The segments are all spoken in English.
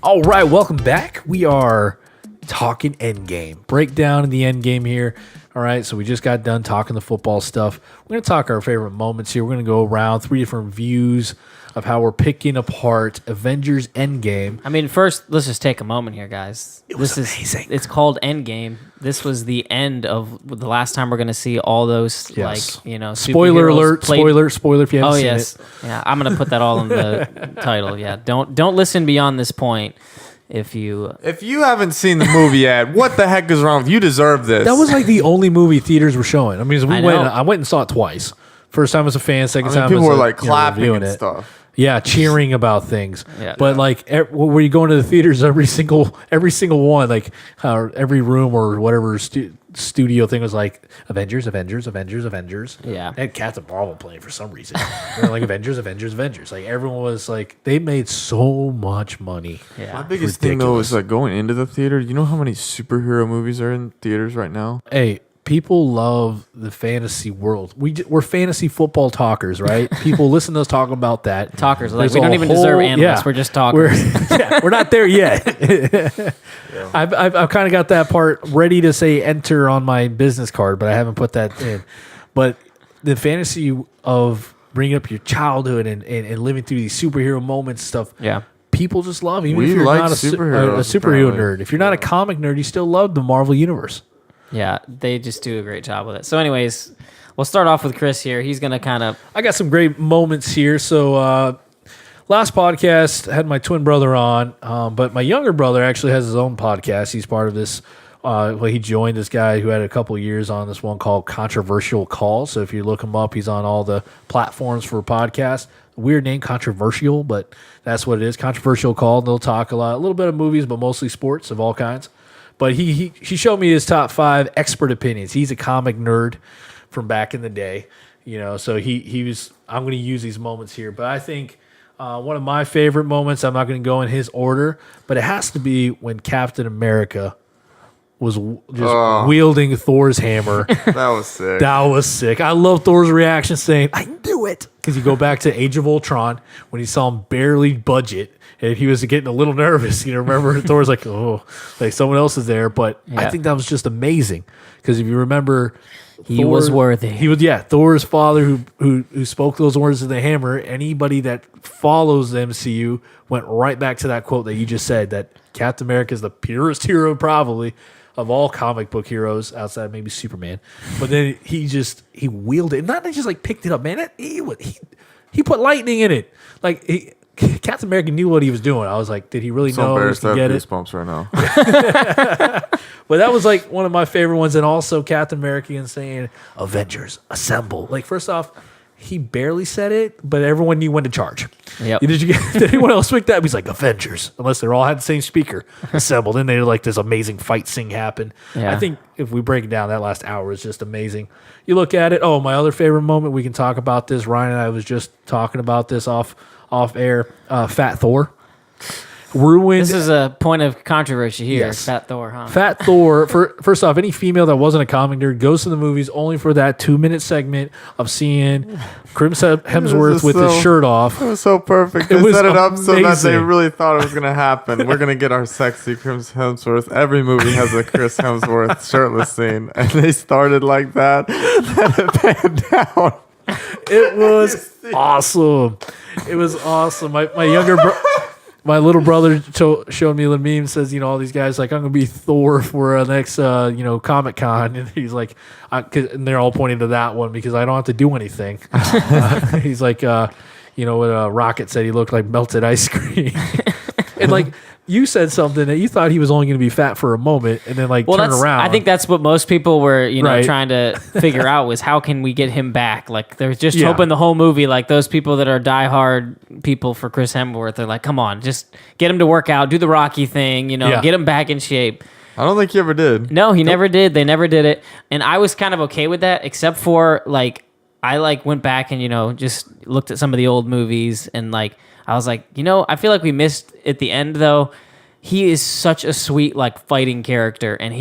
All right, welcome back. We are talking Endgame. Breakdown in the Endgame here. All right, so we just got done talking the football stuff. We're going to talk our favorite moments here. We're going to go around 3 different views of how we're picking apart Avengers Endgame. I mean, first, let's just take a moment here, guys. It was amazing. It's called Endgame. This was the end of the last time we're going to see all those, Yes. spoiler alert, spoiler if you haven't seen it. Yeah, I'm going to put that all in the title. Yeah, don't listen beyond this point. If you haven't seen the movie yet, what the heck is wrong with you? You deserve this. That was like the only movie theaters were showing. I mean, I went and saw it twice. First time as a fan, second time people as were a, like clapping and it. stuff. Yeah, cheering about things. Yeah. But like, were you going to the theaters every single one? Like, every room or whatever studio thing was like Avengers. Yeah. They had Captain Marvel playing for some reason. They were like Avengers. Like everyone was like, they made so much money. Yeah. My biggest thing though is like going into the theater. You know how many superhero movies are in theaters right now? Hey, people love the fantasy world. We're fantasy football talkers, right? People listen to us talking about that. Talkers, like There's we don't a even deserve whole- analysts. yeah. We're just talkers. We're not there yet. I've kind of got that part ready to say enter on my business card, but I haven't put that in. But the fantasy of bringing up your childhood and living through these superhero moments and stuff. Yeah. People just love, even We if you're like not a superheroes, superhero apparently. nerd. If you're not a comic nerd, you still love the Marvel universe. Yeah, they just do a great job with it. So anyways, we'll start off with Chris here. He's going to kind of... I got some great moments here. So last podcast, I had my twin brother on, but my younger brother actually has his own podcast. He's part of this. He joined this guy who had a couple of years on this one called Controversial Call. So if you look him up, he's on all the platforms for podcasts. Weird name, Controversial, but that's what it is. Controversial Call. And they'll talk a little bit of movies, but mostly sports of all kinds. But he showed me his top 5 expert opinions. He's a comic nerd from back in the day, So he was. I'm going to use these moments here, but I think one of my favorite moments. I'm not going to go in his order, but it has to be when Captain America was just wielding Thor's hammer. That was sick. That was sick. I love Thor's reaction saying, "I can do it," because you go back to Age of Ultron when he saw him barely budget. And he was getting a little nervous, remember Thor's like, oh, like someone else is there. But I think that was just amazing. Because if you remember, He was worthy. He was, Thor's father who spoke those words to the hammer. Anybody that follows the MCU went right back to that quote that you just said, that Captain America is the purest hero probably of all comic book heroes outside maybe Superman. But then he wielded it. Not just like picked it up, man. He put lightning in it. Like Captain America knew what he was doing. I was like, did he really know he was to get it? Goosebumps right now. But that was like one of my favorite ones. And also Captain America saying, Avengers, assemble. Like, first off, he barely said it, but everyone knew when to charge. Yep. Did anyone else pick that? He's like, Avengers, unless they all had the same speaker, assemble. Then they like this amazing fight scene happen. Yeah. I think if we break it down, that last hour is just amazing. You look at it. Oh, my other favorite moment, we can talk about this. Ryan and I was just talking about this off air. Fat Thor. Ruined. This is a point of controversy here. Yes. Fat Thor, huh? Fat Thor, first off, any female that wasn't a comic nerd goes to the movies only for that 2-minute segment of seeing Chris Hemsworth with his shirt off. It was so perfect. They was set it up so that they amazing. really thought it was going to happen. We're going to get our sexy Chris Hemsworth. Every movie has a Chris Hemsworth shirtless scene. And they started like that. Then it panned down. It was awesome. It was awesome. My little brother showed me the meme. Says, all these guys like, I'm gonna be Thor for next Comic Con, and he's like, and they're all pointing to that one because I don't have to do anything. He's like, what Rocket said, he looked like melted ice cream. And like you said something that you thought he was only going to be fat for a moment, and then turn around. I think that's what most people were, Right. trying to figure out was how can we get him back? Like they're just Yeah. hoping the whole movie, like those people that are diehard people for Chris Hemsworth, they're like, come on, just get him to work out, do the Rocky thing, Yeah. get him back in shape. I don't think he ever did. No, he never did. They never did it, and I was kind of okay with that, except for I went back and just looked at some of the old movies and I was like, I feel like we missed at the end though. He is such a sweet fighting character, and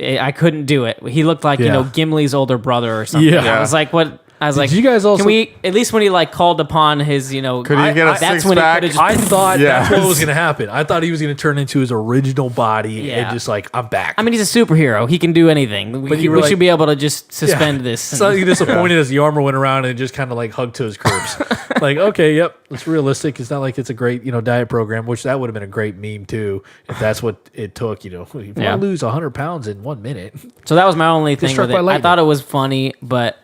I couldn't do it. He looked like Yeah. Gimli's older brother or something. Yeah. I was like, what? I was Did like, you guys also- can we at least when he like called upon his, you know, Could he get a that's six when pack? he could have I thought Yes. that's what was going to happen. I thought he was going to turn into his original body Yeah. and just like, I'm back. I mean, he's a superhero. He can do anything. But you were We like- should be able to just suspend this. Slightly disappointed as the armor went around and just kind of like hugged to his curves. Like, okay, yep, it's realistic. It's not like it's a great, diet program, which that would have been a great meme too, if that's what it took. You want Yeah. to lose 100 pounds in 1 minute. So that was my only thing struck with it. by I lightning. thought it was funny, but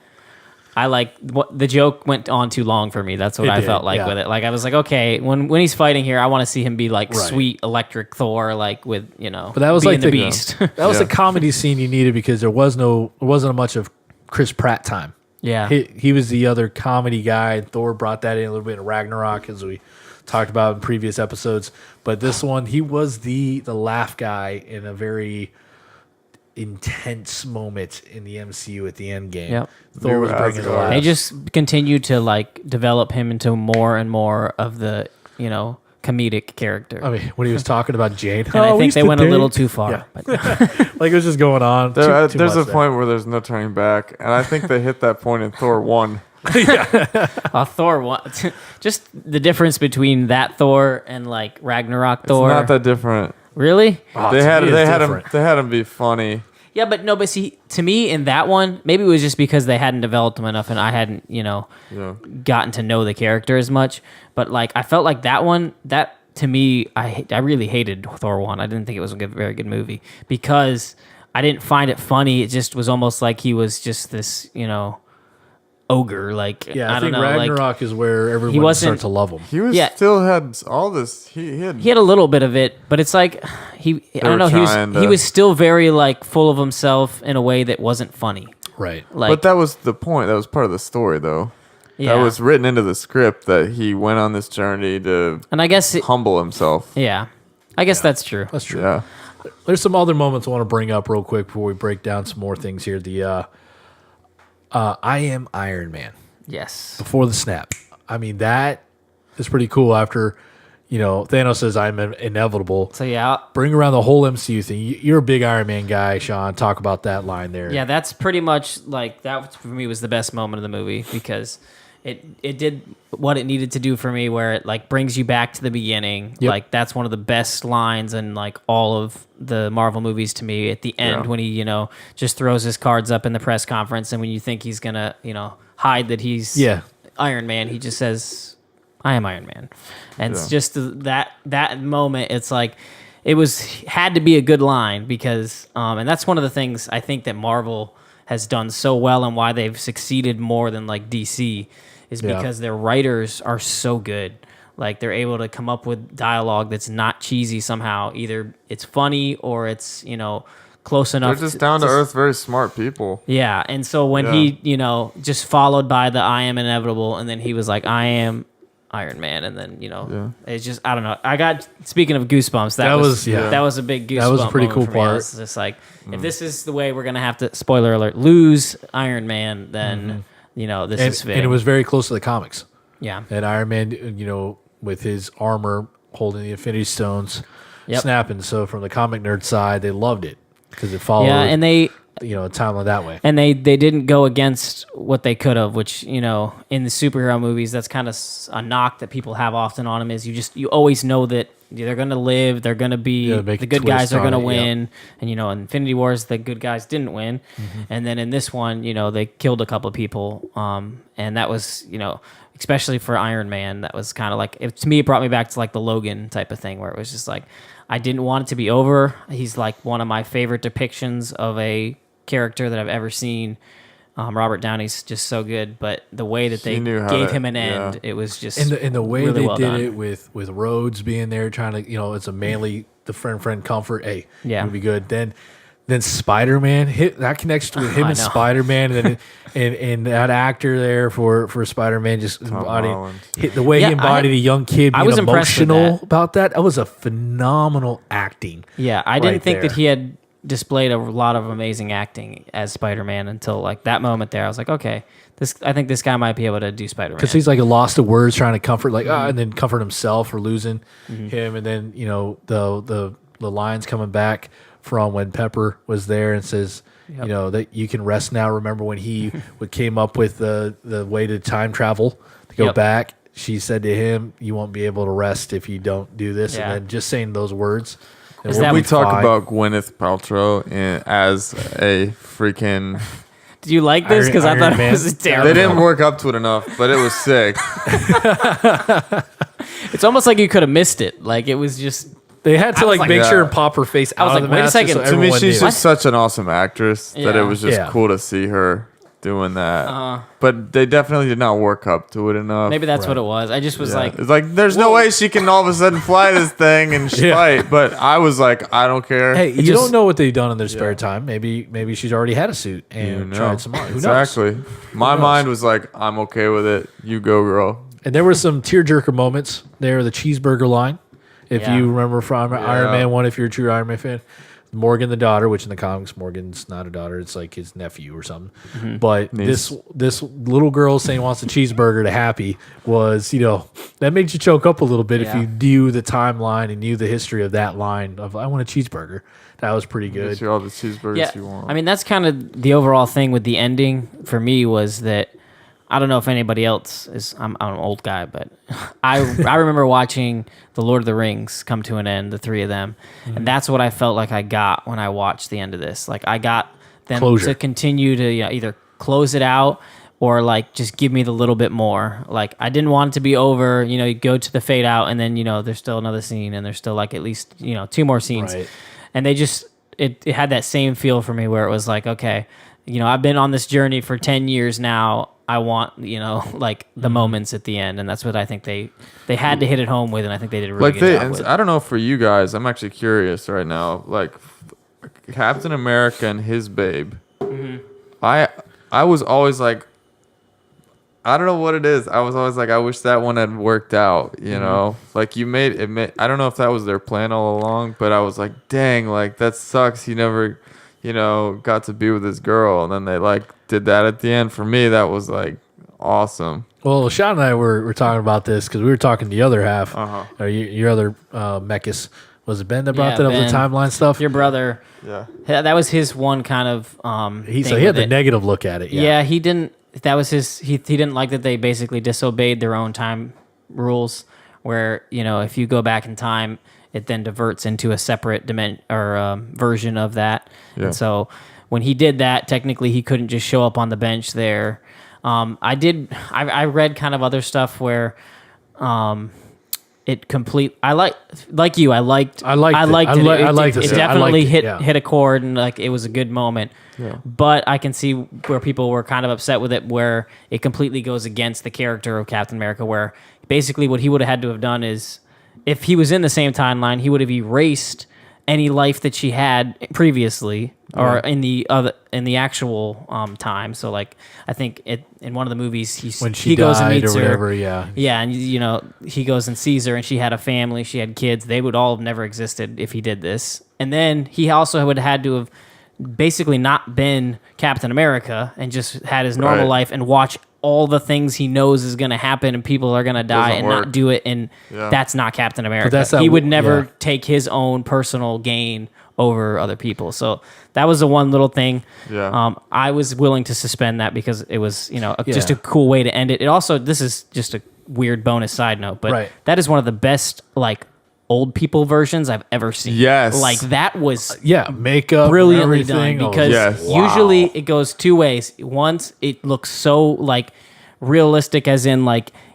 I the joke went on too long for me. That's what It I did, felt like yeah. with it. Like I was like, okay, when he's fighting here, I want to see him be like Right. sweet electric Thor, like with But that was being like the beast. That was Yeah. the comedy scene you needed because there wasn't much of Chris Pratt time. Yeah. He was the other comedy guy. Thor brought that in a little bit in Ragnarok, as we talked about in previous episodes. But this one, he was the laugh guy in a very intense moment in the MCU at the end game. Yep. Thor was New bringing the Asgard. laughs. They just continue to like develop him into more and more of the, comedic character. I mean, when he was talking about Jane, and I think they went a little too far. Yeah. But like it was just going on. There's too a much there. point where there's no turning back, and I think they hit that point in Thor 1. Thor, just the difference between that Thor and like Ragnarok It's Thor. not that different. Really? Oh, They to had me, they it's had him different. they had him be funny. Yeah, but see, to me in that one, maybe it was just because they hadn't developed him enough, and I hadn't, Yeah. gotten to know the character as much. But like, I felt like that one, that to me, I really hated Thor 1. I didn't think it was a very good movie because I didn't find it funny. It just was almost like he was just this, ogre. Like, Yeah, I, I don't think know, like Ragnarok is where everyone wasn't- starts to love him. He was Yeah. still had all this. He had he had a little bit of it, but it's like I don't were know. trying He to- was still very like full of himself in a way that wasn't funny. Right. Like, but that was the point. That was part of the story, though. yeah. That was written into the script that he went on this journey to and I guess humble himself. yeah, I guess that's true. That's true. Yeah. There's some other moments I want to bring up real quick before we break down some more things here. The I am Iron Man Yes. before the snap. I mean, that is pretty cool after, Thanos says I'm inevitable. So yeah, Bring around the whole MCU thing. You're a big Iron Man guy, Sean. Talk about that line there. yeah, that's pretty much like that for me was the best moment of the movie because it did what it needed to do for me, where it like brings you back to the beginning. Yep. Like that's one of the best lines in like all of the Marvel movies to me. At the end, Yeah. when he just throws his cards up in the press conference, and when you think he's gonna hide that he's Yeah. Iron Man, he just says, "I am Iron Man," and it's Yeah. just that moment. It's like had to be a good line because, and that's one of the things I think that Marvel has done so well and why they've succeeded more than like DC is Yeah. because their writers are so good. Like they're able to come up with dialogue that's not cheesy somehow. Either it's funny or it's close They're enough. just down to earth, very smart people. Yeah, and so when he, just followed by the "I am inevitable," and then he was like, "I am Iron Man," and then it's just I don't know. I got speaking of goosebumps. That was yeah. that was a big goosebump. That was a pretty moment cool for me. I part. was just like, if this is the way we're gonna have to, spoiler alert, lose Iron Man, then this is fitting. And it was very close to the comics. yeah, And Iron Man, with his armor holding the Infinity Stones, Yep. snapping. So from the comic nerd side, they loved it because it followed, yeah, and they. a timeline that way. And they didn't go against what they could have, which in the superhero movies, that's kind of a knock that people have often on them is you always know that they're going to live, they're going to be Yeah, make the a good guys twist are going to on it, yeah. win, and in Infinity Wars the good guys didn't win, and then in this one they killed a couple of people, and that was especially for Iron Man, that was kind of like to me it brought me back to like the Logan type of thing where it was just like I didn't want it to be over. He's like one of my favorite depictions of a character that I've ever seen. Robert Downey's just so good, but the way that they He knew how gave to- him an end, yeah. it was just And the way really they well did done. it with Rhodes being there, trying to, it's a manly, the friend comfort. Hey, Yeah. it'll be good. Then Spider-Man hit that connection with him I and know. Spider-Man, and that actor there for Spider-Man just embodied Holland. the way Yeah, he embodied a young kid I being was impressed with emotional that. about that. That was a phenomenal acting. Yeah, I didn't right think there. that he had displayed a lot of amazing acting as Spider-Man until like that moment there. I was like, okay, I think this guy might be able to do Spider-Man. Because he's like a lost of words, trying to comfort, and then comfort himself for losing him, and then the lines coming back from when Pepper was there and says, you know, that you can rest now. Remember when he came up with the way to time travel to go back? She said to him, "You won't be able to rest if you don't do this." And then just saying those words. We talk about Gwyneth Paltrow as a freaking. Did you like this? Because I thought it was terrible. They didn't work up to it enough, but it was sick. It's almost like you could have missed it. Like it was just. They had to make sure and pop her face out of the mask. Wait a second. To me, she's just such an awesome actress that it was just cool to see her doing that. But they definitely did not work up to it enough. Maybe that's what it was. I just was like... It's like, there's no way she can all of a sudden fly this thing and fight. But I was like, I don't care. Hey, you don't know what they've done in their spare time. Maybe she's already had a suit and tried some on. Who knows? My mind was like, I'm okay with it. You go, girl. And there were some tearjerker moments there. The cheeseburger line. If you remember from Iron Man 1, if you're a true Iron Man fan. Morgan, the daughter, which in the comics, Morgan's not a daughter. It's like his nephew or something. Mm-hmm. But this little girl saying wants a cheeseburger to Happy was, that made you choke up a little bit if you knew the timeline and knew the history of that line of, I want a cheeseburger. That was pretty good. Get you all the cheeseburgers you want. I mean, that's kind of the overall thing with the ending for me was that I don't know if anybody else is. I'm an old guy, but I remember watching The Lord of the Rings come to an end, the three of them, and that's what I felt like I got when I watched the end of this. Like I got them to continue to either close it out or like just give me the little bit more. Like I didn't want it to be over. You go to the fade out, and then there's still another scene, and there's still like at least two more scenes, and they just it had that same feel for me where it was like, okay, I've been on this journey for 10 years now. I want, like the moments at the end, and that's what I think they had to hit it home with, and I think they did a really good job with. I don't know for you guys. I'm actually curious right now. Like Captain America and his babe. Mm-hmm. I was always like, I don't know what it is. I was always like, I wish that one had worked out. Like you made it. I don't know if that was their plan all along, but I was like, dang, like that sucks. He never, got to be with his girl, and then they did that at the end. For me, that was like awesome. Well, Sean and I were talking about this because we were talking the other half, or your other Mekis. Was it Ben that brought that up, the timeline stuff? Your brother. Yeah. That was his one kind of he had the negative look at it. Yeah, he didn't. That was his. He didn't like that they basically disobeyed their own time rules. Where if you go back in time, it then diverts into a separate dimension or version of that. Yeah. And so when he did that, technically he couldn't just show up on the bench there. I read kind of other stuff where it complete. I liked it. It definitely hit a chord, and like it was a good moment. Yeah. But I can see where people were kind of upset with it, where it completely goes against the character of Captain America, where basically what he would have had to have done is, if he was in the same timeline, he would have erased any life that she had previously or in the actual time. So like I think in one of the movies he goes and meets her, and he goes and sees her, and she had a family, she had kids. They would all have never existed if he did this. And then he also would have had to have basically not been Captain America and just had his normal life and watch all the things he knows is going to happen and people are going to die and not do it, and that's not Captain America. He would never take his own personal gain over other people. So that was the one little thing. I was willing to suspend that because it was just a cool way to end it. It also, this is just a weird bonus side note, but that is one of the best old people versions I've ever seen. Yes. Like that was makeup brilliantly done, because usually it goes two ways. Once it looks so realistic, as in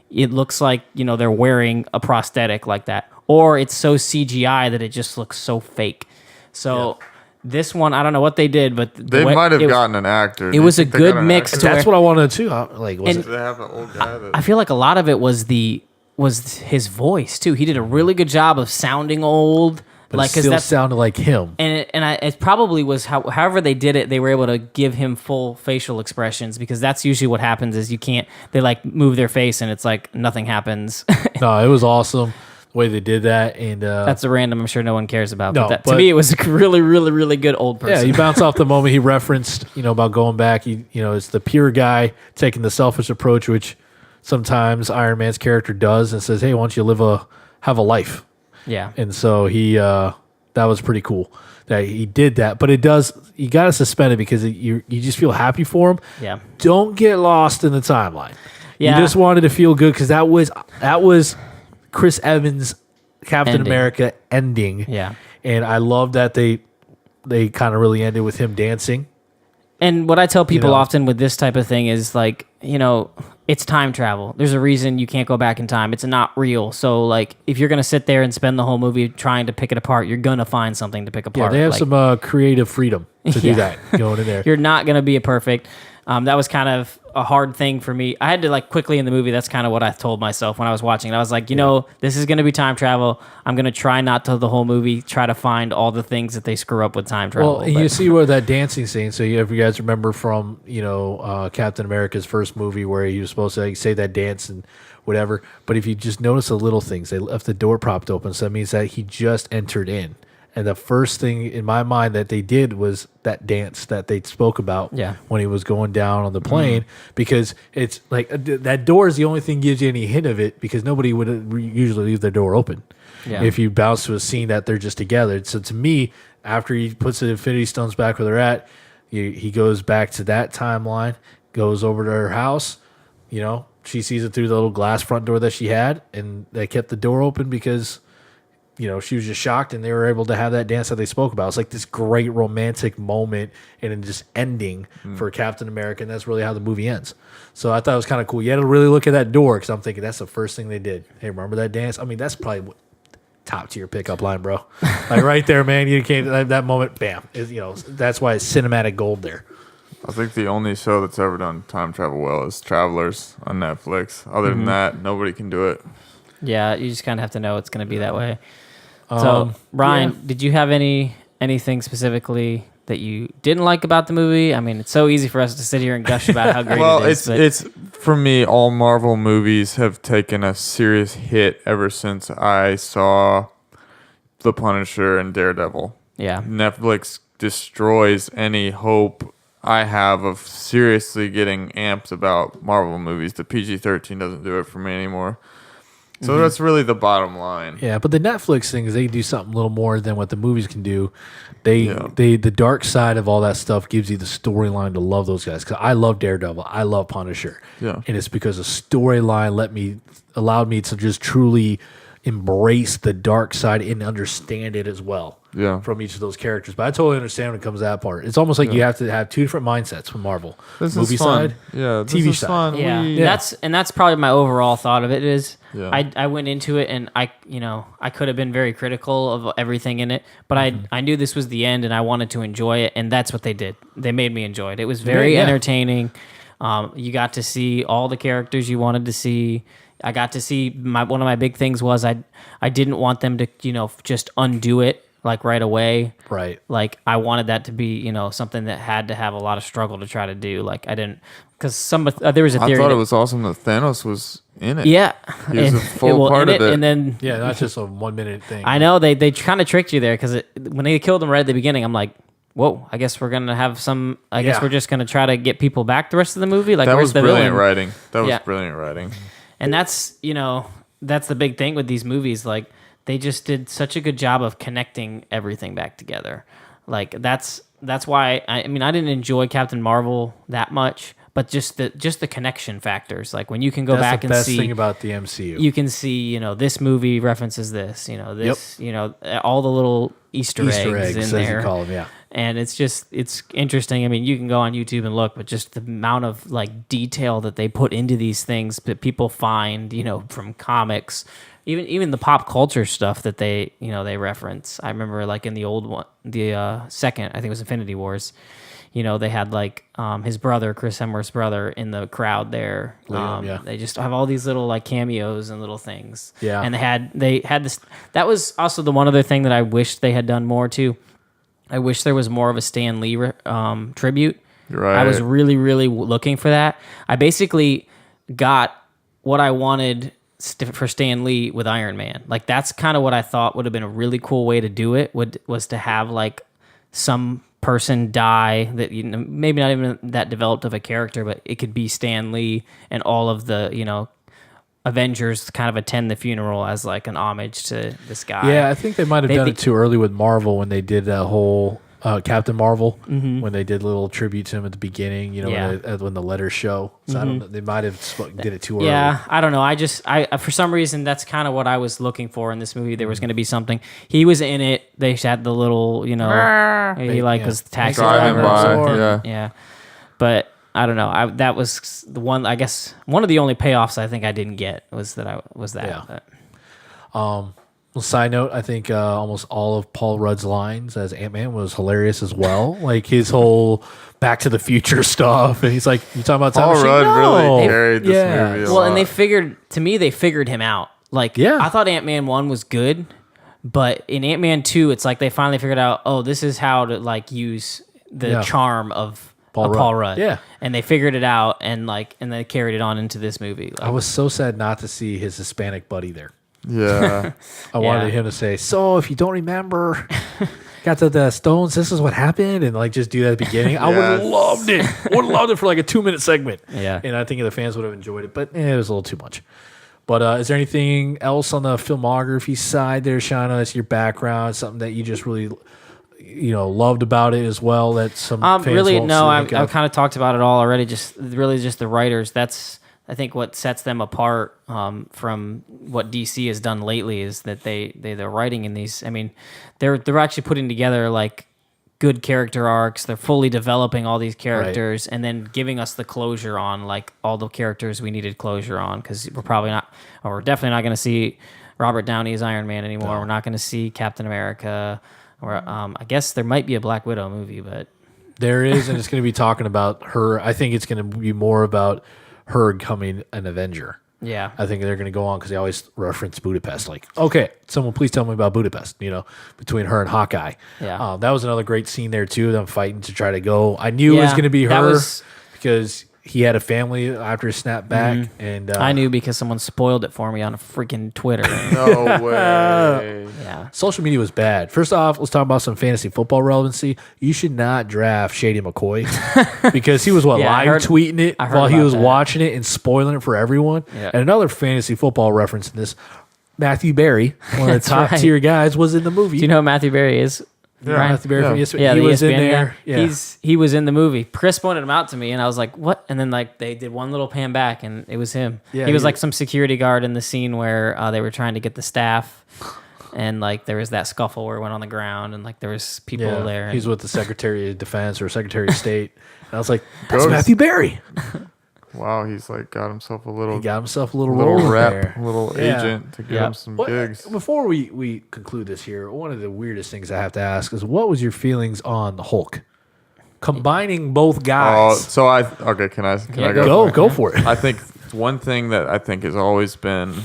it looks like they're wearing a prosthetic like that, or it's so CGI that it just looks so fake. So this one, I don't know what they did, but they might have gotten an actor. It was a good mix. That's what I wanted too. Did they have an old guy? I feel like a lot of it was his voice too. He did a really good job of sounding old, but it still sounded like him. And it probably was however they did it. They were able to give him full facial expressions, because that's usually what happens is they move their face and it's like nothing happens. No, it was awesome the way they did that, and that's a random. I'm sure no one cares about. But to me, it was a really, really, really good old person. Yeah, you bounce off the moment he referenced, about going back. It's the pure guy taking the selfish approach, which sometimes Iron Man's character does, and says, "Hey, why don't you have a life?" Yeah. And so he that was pretty cool that he did that. But it does, you got to suspend it because you just feel happy for him. Yeah. Don't get lost in the timeline. Yeah. You just wanted to feel good because that was Chris Evans' Captain Ending. America ending. Yeah. And I love that they kind of really ended with him dancing. And what I tell people know. often with this type of thing is like, it's time travel. There's a reason you can't go back in time. It's not real. So like, if you're gonna sit there and spend the whole movie trying to pick it apart, you're gonna find something to pick Yeah, apart. they have Like, some creative freedom to do Yeah. that going in there. You're not gonna be a perfect. That was kind of a hard thing for me. I had to like quickly in the movie. That's kind of what I told myself when I was watching it. I was like, this is gonna be time travel. I'm gonna try not to the whole movie try to find all the things that they screw up with time travel. Well, and you see where that dancing scene. So if you guys remember from Captain America's first movie where he was supposed to say that dance and whatever. But if you just notice the little things, they left the door propped open, so that means that he just entered in. And the first thing in my mind that they did was that dance that they spoke about when he was going down on the plane, because it's like that door is the only thing gives you any hint of it, because nobody would usually leave their door open if you bounce to a scene that they're just together. So to me, after he puts the Infinity Stones back where they're at, he goes back to that timeline, goes over to her house, she sees it through the little glass front door that she had, and they kept the door open because she was just shocked, and they were able to have that dance that they spoke about. It's like this great romantic moment and then just ending for Captain America, and that's really how the movie ends. So I thought it was kind of cool. You had to really look at that door, because I'm thinking that's the first thing they did. Hey, remember that dance? I mean, that's probably top tier pickup line, bro. Like right there, man. You can't that moment, bam. That's why it's cinematic gold there. I think the only show that's ever done time travel well is Travelers on Netflix. Other than that, nobody can do it. Yeah, you just kind of have to know it's going to be that way. So, Ryan, did you have anything specifically that you didn't like about the movie? I mean, it's so easy for us to sit here and gush about how great Well, it is. it's for me, all Marvel movies have taken a serious hit ever since I saw The Punisher and Daredevil. Yeah. Netflix destroys any hope I have of seriously getting amped about Marvel movies. The PG-13 doesn't do it for me anymore. So that's really the bottom line. Yeah, but the Netflix thing is they do something a little more than what the movies can do. The dark side of all that stuff gives you the storyline to love those guys. Because I love Daredevil, I love Punisher, and it's because the storyline allowed me to just truly embrace the dark side and understand it as well. From each of those characters. But I totally understand when it comes to that part. It's almost like you have to have two different mindsets with Marvel. This movie is fun. side, Yeah, this TV is side. fun. Yeah, that's probably my overall thought of it is Yeah. I went into it and I could have been very critical of everything in it, but I knew this was the end and I wanted to enjoy it, and that's what they did. They made me enjoy it. It was very entertaining. You got to see all the characters you wanted to see. I got to see one of my big things was I didn't want them to just undo it like right away. Right. Like I wanted that to be something that had to have a lot of struggle to try to do. Like I didn't, because there was a theory. I thought it was awesome that Thanos was in it. Yeah, He was a full part of it. and then not just a 1 minute thing. I know they kind of tricked you there, because when they killed him right at the beginning, I'm like, whoa, I guess we're gonna have some. I guess we're just gonna try to get people back the rest of the movie. Like That where's was the brilliant villain? writing. That was Yeah. brilliant writing. And that's that's the big thing with these movies. Like they just did such a good job of connecting everything back together. Like that's why I mean I didn't enjoy Captain Marvel that much, but just the connection factors. Like when you can go That's back the and best see thing about the MCU. you can see this movie references this, this, all the little Easter eggs in as there. you call them, yeah. And it's interesting. I mean, you can go on YouTube and look, but just the amount of like detail that they put into these things that people find, from comics, even the pop culture stuff that they reference. I remember like in the old one, the second, I think it was Infinity Wars. They had like his brother, Chris Hemsworth's brother, in the crowd there. They just have all these little like cameos and little things. Yeah. And they had this. That was also the one other thing that I wish they had done more too. I wish there was more of a Stan Lee tribute. Right. I was really, really looking for that. I basically got what I wanted for Stan Lee with Iron Man. Like that's kind of what I thought would have been a really cool way to do it. Was to have like some person die that maybe not even that developed of a character, but it could be Stan Lee and all of the Avengers kind of attend the funeral as like an homage to this guy. Yeah, I think they might have done it too early with Marvel when they did that whole Captain Marvel, when they did a little tribute to him at the beginning, when the letters show. So I don't know, they might have did it too early. Yeah, I don't know. I for some reason, that's kind of what I was looking for in this movie. There was going to be something. He was in it. They had the little, he was taxi driving driver. by. Yeah. But I don't know. That was the one. I guess one of the only payoffs I think I didn't get was that. Yeah. Well, side note, I think almost all of Paul Rudd's lines as Ant-Man was hilarious as well. Like his whole Back to the Future stuff, and he's like, "You talking about time Paul machine?" Rudd No. really carried this movie. Well, and they figured him out. Like, I thought Ant-Man 1 was good, but in Ant-Man 2, it's like they finally figured out, oh, this is how to like use the charm of Paul Rudd. Yeah. And they figured it out and they carried it on into this movie. I was so sad not to see his Hispanic buddy there. Yeah. I wanted him to say, "So if you don't remember, got the stones, this is what happened," and like just do that at the beginning. I would have loved it. Would have loved it for like a 2-minute segment. Yeah. And I think the fans would have enjoyed it, but it was a little too much. But is there anything else on the filmography side there, Shauna? That's your background, something that you just really, loved about it as well. That some fans really won't no. think I've of? kind of talked about it all already. Just the writers. That's I think what sets them apart from what DC has done lately is that they're writing in these. I mean, they're actually putting together like good character arcs. They're fully developing all these characters and then giving us the closure on like all the characters we needed closure on, because we're definitely not going to see Robert Downey as Iron Man anymore. No. We're not going to see Captain America. Or I guess there might be a Black Widow movie, but there is, and it's going to be talking about her. I think it's going to be more about her becoming an Avenger. Yeah. I think they're going to go on because they always reference Budapest. Like, okay, someone please tell me about Budapest, between her and Hawkeye. Yeah. That was another great scene there, too, them fighting to try to go. I knew it was going to be her because he had a family after his snap back. And I knew because someone spoiled it for me on a freaking Twitter. No way. Yeah. Social media was bad. First off, let's talk about some fantasy football relevancy. You should not draft Shady McCoy because he was live tweeting it while he was watching it and spoiling it for everyone. Yeah. And another fantasy football reference in this, Matthew Berry, one of the top tier guys, was in the movie. Do you know who Matthew Berry is? Yeah, Matthew Berry from ESPN. Yeah, he was in ESPN there. Guy. Yeah. He was in the movie. Chris pointed him out to me, and I was like, "What?" And then like they did one little pan back, and it was him. Yeah, he was like some security guard in the scene where they were trying to get the staff, and like there was that scuffle where it went on the ground, and like there was people there. He's with the Secretary of Defense or Secretary of State, and I was like, "That's Matthew Berry." Wow, he's like got himself a little role rep, there. A little agent to give him some gigs. Before we conclude this here, one of the weirdest things I have to ask is, what was your feelings on the Hulk? Combining both guys. Can I go for it. I think one thing that I think has always been,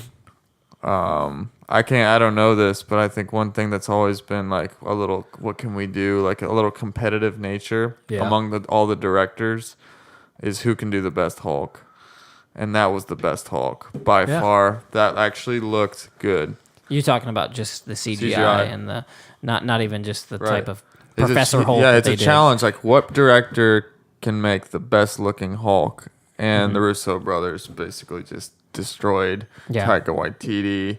I don't know this, but I think one thing that's always been like a little, what can we do? Like a little competitive nature among all the directors is who can do the best Hulk. And that was the best Hulk by far. That actually looked good. You're talking about just the CGI. And the not even just the type of Professor Hulk. Yeah, it's a challenge. Like, what director can make the best looking Hulk? And the Russo brothers basically just destroyed Taika Waititi.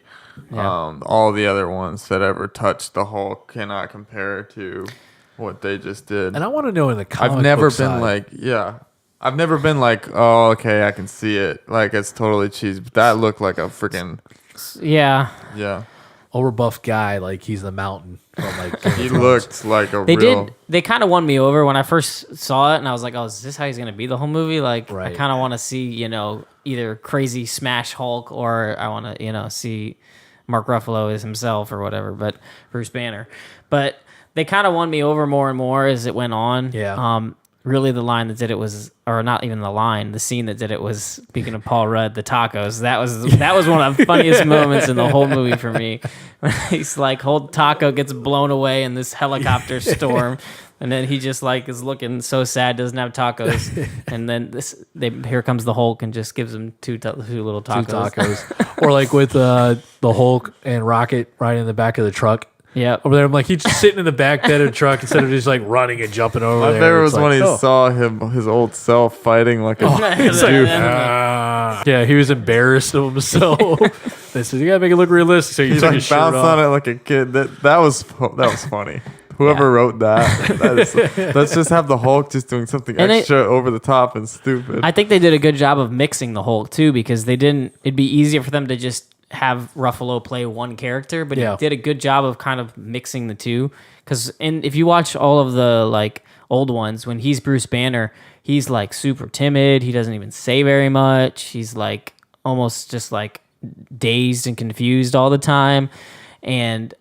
All the other ones that ever touched the Hulk cannot compare to what they just did. And I want to know in the comic I've never book been side, I've never been like, oh, okay, I can see it. Like, it's totally cheesy. But that looked like a freaking... Yeah. overbuffed guy, like he's the mountain from like he looked like a they kind of won me over when I first saw it, and I was like, oh, is this how he's gonna be the whole movie? Like, I kind of want to see, either crazy smash Hulk, or I want to, see Mark Ruffalo as himself or whatever, but Bruce Banner. But they kind of won me over more and more as it went on. Really, the line that did it was, or not even the line, the scene that did it was, speaking of Paul Rudd, the tacos. That was one of the funniest moments in the whole movie for me. When he's like, whole taco gets blown away in this helicopter storm, and then he just like is looking so sad, doesn't have tacos, and then here comes the Hulk and just gives him two little tacos. Or like with the Hulk and Rocket riding in the back of the truck. Yeah, over there. I'm like, he's just sitting in the back bed of the truck instead of just like running and jumping over there. My favorite was when he saw his old self fighting like a goof. Yeah, he was embarrassed of himself. They said, you gotta make it look realistic. So he He took like his shirt bounced on off. it like a kid. That was funny. Whoever wrote that, let's just have the Hulk just doing something And extra over the top and stupid. I think they did a good job of mixing the Hulk too, because they didn't. It'd be easier for them to just have Ruffalo play one character, but he did a good job of kind of mixing the two. Because if you watch all of the like old ones, when he's Bruce Banner, he's like super timid. He doesn't even say very much. He's like almost just like dazed and confused all the time. And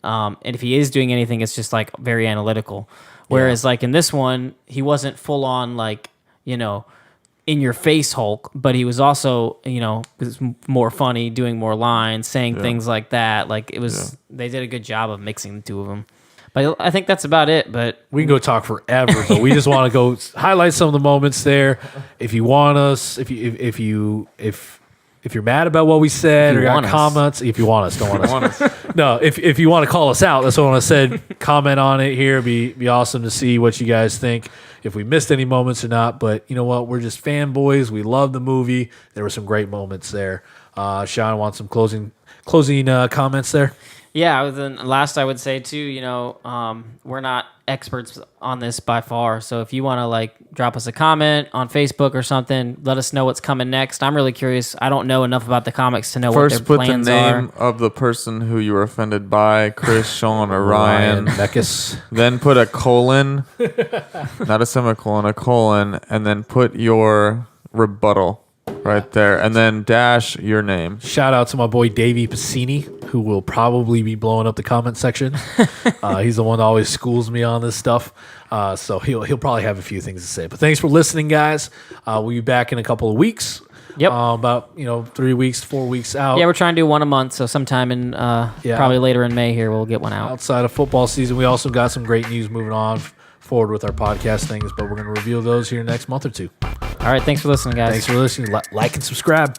if he is doing anything, it's just like very analytical. Whereas like in this one, he wasn't full on like, in your face Hulk, but he was also, was more funny, doing more lines, saying things like that. Like it was, they did a good job of mixing the two of them. But I think that's about it. But We can go talk forever, but we just want to go highlight some of the moments there. If you want us, if you're mad about what we said If or you got want us. comments, if you want us, don't want us. Honest. No, if you want to call us out, that's what I said. Comment on it here. Be awesome to see what you guys think. If we missed any moments or not, but you know what? We're just fanboys. We love the movie. There were some great moments there. Sean wants some closing comments there. yeah, then last I would say too, we're not experts on this by far. So if you want to like drop us a comment on Facebook or something, let us know what's coming next. I'm really curious. I don't know enough about the comics to know what First, their put the plans name are. of the person who you were offended by, Chris, Sean, or Ryan. Meckes. Then put a colon, not a semicolon, a colon, and then put your rebuttal right there, and then dash your name. Shout out to my boy Davey Piscini, who will probably be blowing up the comment section. He's the one that always schools me on this stuff. So he'll probably have a few things to say. But thanks for listening, guys. We'll be back in a couple of weeks. Yep. About 3 weeks, 4 weeks out. Yeah, we're trying to do one a month. So sometime in probably later in May here, we'll get one out. Outside of football season, we also got some great news moving on forward with our podcast things, but we're going to reveal those here next month or two. All right. Thanks for listening, guys. Thanks for listening. Like and subscribe.